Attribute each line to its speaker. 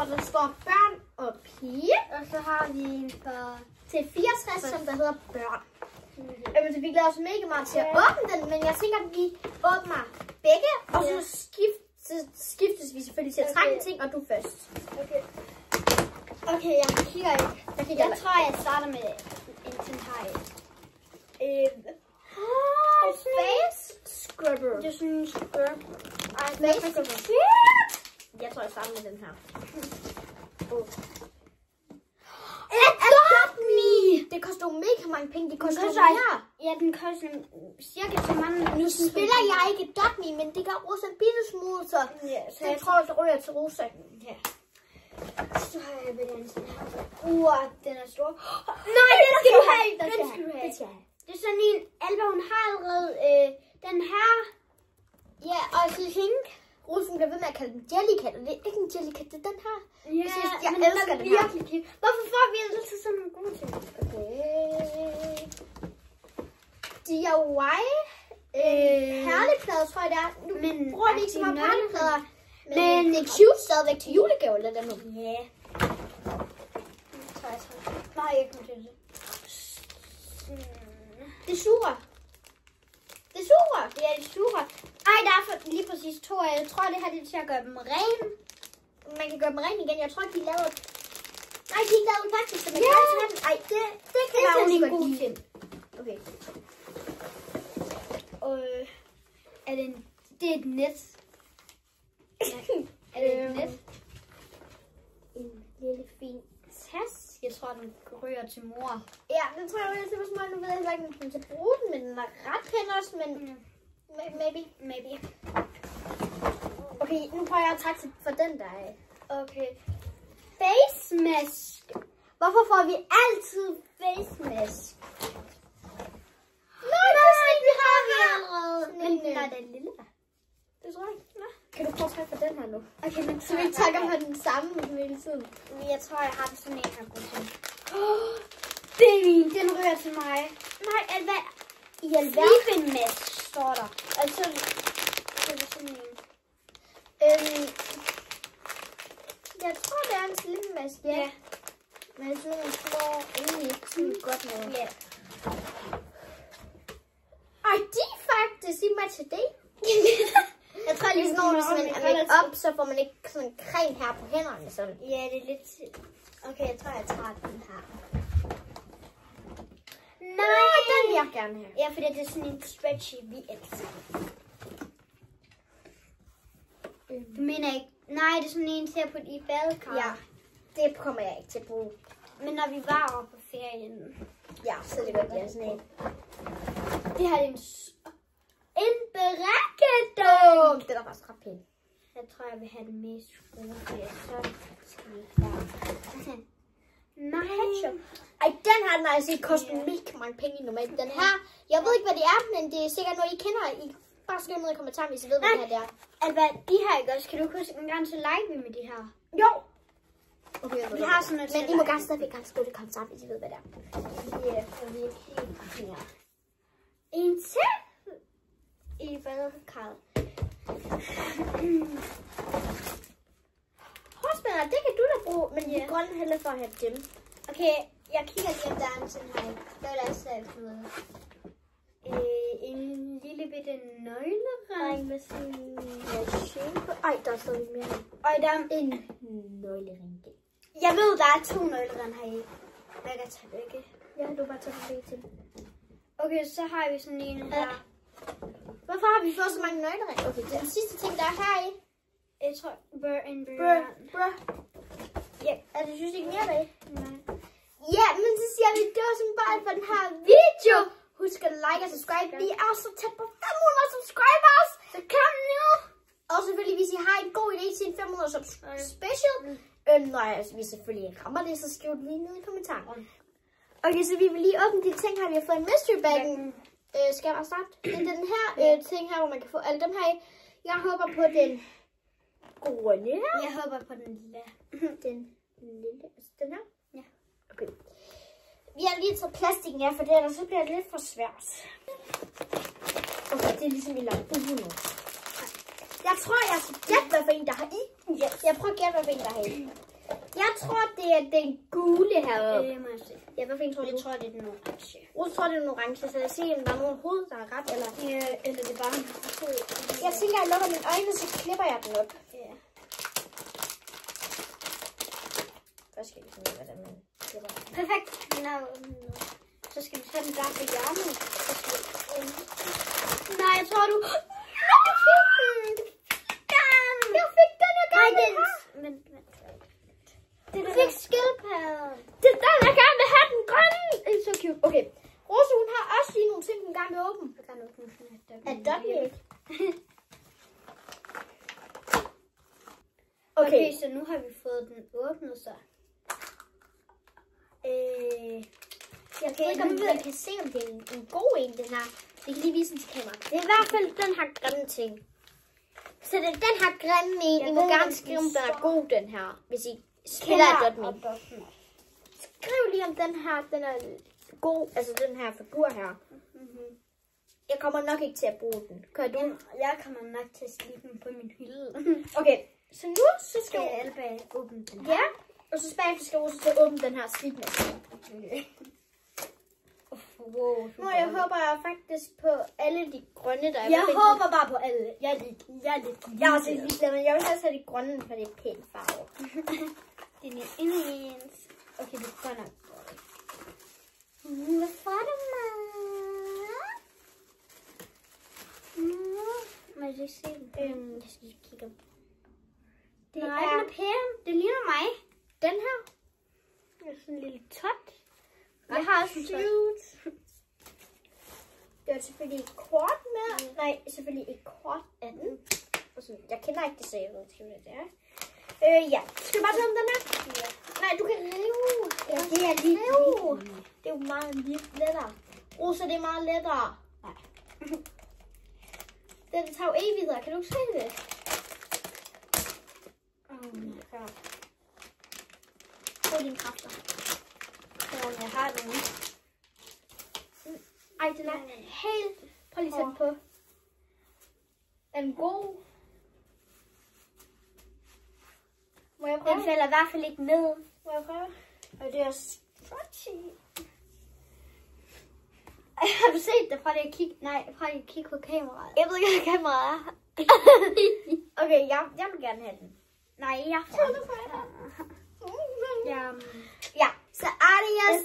Speaker 1: hvor der står børn og pige.
Speaker 2: Og så har vi en for...
Speaker 1: Til 64, som der hedder børn. Så vi glæder os mega meget til at åbne den, men jeg tænker, at vi åbner begge, og så skiftes vi selvfølgelig til at trække ting, og du først.
Speaker 2: Okay, jeg kigger ikke. Jeg tror, jeg starter med en Sentai.
Speaker 1: Face scrubber.
Speaker 2: Det er sådan en scrub.
Speaker 1: Face scrubber. Jeg tror, jeg starter med den her. Adopt me! Det koster jo mega mange penge. Det koster mere.
Speaker 2: Ja, den koster cirka så mange.
Speaker 1: Nu spiller jeg ikke Adopt me, men det gør Rosa en bitte smule, så jeg tror, det ryger til Rosa.
Speaker 2: Ja. Så har jeg ved den sådan her. Den er stor.
Speaker 1: Nej, den skal du have.
Speaker 2: Den skal du have. Det er sådan en, Alba, hun har allerede den her.
Speaker 1: Ja, og pink. Rosen bliver ved med at kalde den Jellycat, og det er ikke en Jellycat, det er den her.
Speaker 2: Ja,
Speaker 1: jeg elsker den her.
Speaker 2: Hvorfor får vi altså sådan nogle gode ting?
Speaker 1: Okay. DIY. Perleplader, tror jeg det er. Nu bruger vi ikke så meget perleplader. Men det er cute stadigvæk til julegave, eller dem nu.
Speaker 2: Ja. Nej, jeg kommer til det.
Speaker 1: Det suger. Det suger.
Speaker 2: Ja, det suger. Ej, der er lige præcis 2 af. Jeg tror, det her det er til at gøre dem ren.
Speaker 1: Man kan gøre dem ren igen. Jeg tror ikke, de lavede... Nej, de lavede faktisk.
Speaker 2: Ja.
Speaker 1: Ej, det kan være en god ting.
Speaker 2: Okay. Og er det en... Det er et net. Er det et net?
Speaker 1: En lille fin tas.
Speaker 2: Jeg tror, den ryger til mor.
Speaker 1: Ja, den tror jeg, det var smart. Nu ved jeg ikke, om den kan bruge den, men den er ret pæn også, men maybe. Okay, nu prøver jeg at trække for den der af.
Speaker 2: Okay. Face mask. Hvorfor får vi altid face mask?
Speaker 1: Nej, det har vi allerede.
Speaker 2: Men den er den lille der.
Speaker 1: Det tror jeg ikke. Nå. Kan du prøve at trække for den her nu?
Speaker 2: Okay, men
Speaker 1: så vi trækker på den samme hele tiden.
Speaker 2: Jeg tror, jeg har det sådan en her god ting. Det er min. Den rører til mig. Nej, hvad? I alverden mask står der. Altså, det er sådan en.
Speaker 1: Jeg tror, det er en slimmask, ja. Men jeg synes, den slår egentlig ikke sådan godt noget.
Speaker 2: Ja.
Speaker 1: Ej, de er faktisk i mig til det. Jeg tror lige sådan, hvis man er make op, så får man ikke sådan creme her på hænderne. Så.
Speaker 2: Ja, det er lidt... Okay, jeg tror, jeg tager den her.
Speaker 1: Nej, den vil jeg gerne have.
Speaker 2: Ja, fordi det er sådan en stretchy, vi elsker. Du mener ikke... Nej, det er sådan en til at putte i badekar.
Speaker 1: Ja, det kommer jeg ikke til at bruge.
Speaker 2: Men når vi var oppe på ferien...
Speaker 1: Ja, så er det godt, det er sådan en.
Speaker 2: Det her er en brækkedum.
Speaker 1: Den er faktisk ret pæn.
Speaker 2: Jeg tror, jeg vil have den mest gode, så skal vi klare. Nej.
Speaker 1: Ej, den her, den altså ikke koster mega mange penge normalt. Den her, jeg ved ikke, hvad det er, men det er sikkert noget, I kender. I bare skriv ned i kommentaren, hvis I ved, hvad det her er.
Speaker 2: Alba, de her ikke også? Kan du huske en gang, så like vi med de her?
Speaker 1: Jo. Okay,
Speaker 2: vi har sådan noget.
Speaker 1: Men I må gerne stadigvæk gerne skrive det i kommentaren, hvis I ved, hvad det er.
Speaker 2: Ja, for vi er helt her. En til i badekarret.
Speaker 1: Hårspænder, det kan du da bruge, men de grønne hælder for at have dem.
Speaker 2: Okay, jeg kigger lige, om der er en sådan her. Der vil jeg selv noget. En lille bitte nøglering med sådan en shape.
Speaker 1: Ej, der er stadig mere.
Speaker 2: Og der er
Speaker 1: en nøglering.
Speaker 2: Jeg ved, der er 2 nøglering her i. Jeg kan tage begge.
Speaker 1: Ja, du bare tager begge til.
Speaker 2: Okay, så har vi sådan en her.
Speaker 1: Hvorfor har vi fået så mange nøglering? Okay, den sidste ting, der er her i.
Speaker 2: Jeg tror,
Speaker 1: Bruh.
Speaker 2: Ja,
Speaker 1: altså, du synes ikke mere af det?
Speaker 2: Nej.
Speaker 1: Ja, men så siger vi, det var sådan bare for den her video. Husk at like og subscribe. Vi er så tæt på 500 subscribers. Så kom nu. Og selvfølgelig, hvis I har en god idé til en 500 subscribe special. Når vi selvfølgelig rammer det, så skriv det lige ned i kommentaren. Okay, så vi vil lige åbne de ting her. Vi har fået en mystery baggen. Skal jeg bare starte? Det er den her ting her, hvor man kan få alle dem her i. Jeg håber på den grønne her.
Speaker 2: Jeg håber på den lille.
Speaker 1: Den lille, altså den her?
Speaker 2: Ja.
Speaker 1: Okay. Vi har lige taget plastikken af, for det ellers så bliver det lidt for svært. Okay, det er ligesom i langt. Jeg tror, jeg skal gætte, hvad for en, der har i.
Speaker 2: Yes.
Speaker 1: Jeg prøver at gætte, hvad for en, der har i. Jeg tror, det er den gule heroppe.
Speaker 2: Må jeg se.
Speaker 1: Ja, hvad fanden tror du?
Speaker 2: Jeg tror, det er den orange.
Speaker 1: Jeg tror, det er den orange, så jeg siger, om der er nogen hoved, der er ret, eller...
Speaker 2: Ja, eller det er bare en hoved.
Speaker 1: Jeg tænker, at jeg lukker mine øjne, så klipper jeg den op.
Speaker 2: Ja.
Speaker 1: Først skal jeg finde ud af, hvordan man klipper den.
Speaker 2: Perfekt. Så skal vi tage den der på hjørnet. Nej, jeg tror du...
Speaker 1: Jeg fik den, jeg
Speaker 2: Nej,
Speaker 1: gerne
Speaker 2: den...
Speaker 1: vil have.
Speaker 2: Vent.
Speaker 1: Du
Speaker 2: Det
Speaker 1: fik skildpadden.
Speaker 2: Det er den, jeg gerne vil have, den grønne.
Speaker 1: Det er så cute. Okay. Rose, hun har også lige nogle ting, hun gerne vil åbne.
Speaker 2: Jeg kan åbne sådan et
Speaker 1: Er Dudley?
Speaker 2: Okay, så nu har vi fået den åbnet, så.
Speaker 1: Jeg ved ikke, om man kan se, om det er en god en, den her. Vi kan lige vise den til kameraet. Det er i hvert fald den her grimme ting. Så det er den her grimme en. I må gerne skrive, om den er god, den her. Hvis I spiller Dudley. Skriv lige, om den her, den er god. Altså den her figur her. Jeg kommer nok ikke til at bruge den. Gør du?
Speaker 2: Jeg kommer nok til at slippe den på min hylde.
Speaker 1: Okay, så nu så skal
Speaker 2: Skal jeg Alba åbne den?
Speaker 1: Ja, og så bagefter skal Rose til at åbne den her slipmaskine.
Speaker 2: Wow,
Speaker 1: Nu jeg håber jeg faktisk på alle de grønne, der er.
Speaker 2: Jeg håber bare på alle. Jeg er lidt
Speaker 1: Jeg er også lidt ligeglad, men jeg vil også have de grønne, for det er pænt farve.
Speaker 2: Det er min yndlings. Okay, det er godt nok.
Speaker 1: Hvad får du, mad?
Speaker 2: Må jeg lige se den?
Speaker 1: Jeg skal lige kigge op.
Speaker 2: Det er pæn. Det ligner mig.
Speaker 1: Den her.
Speaker 2: Det er sådan en lille tot.
Speaker 1: Jeg har også en cute. Det er selvfølgelig et kort med. Nej, selvfølgelig et kort af den. Jeg kender ikke det, så jeg ved ikke, hvad det er. Ja. Skal du bare tage om den her?
Speaker 2: Ja.
Speaker 1: Nej, du kan rive.
Speaker 2: Ja, det er lige
Speaker 1: rive. Det er jo meget lettere. Rosa, det er meget lettere.
Speaker 2: Nej.
Speaker 1: Det tager jo evigheder. Kan du ikke se det?
Speaker 2: Ja.
Speaker 1: Få dine kræfter.
Speaker 2: Jeg har den.
Speaker 1: Ej, den er helt... Prøv lige at sætte den på. Er den god? Må jeg prøve?
Speaker 2: Den falder i hvert fald ikke ned.
Speaker 1: Må jeg prøve? Og det er stretchy.
Speaker 2: Har du set det fra det at kigge? Nej, fra det at kigge på kameraet.
Speaker 1: Jeg ved ikke, hvad kameraet er. Okay, jeg vil gerne have den.
Speaker 2: Nej, jeg får den.
Speaker 1: Ja. Så adios,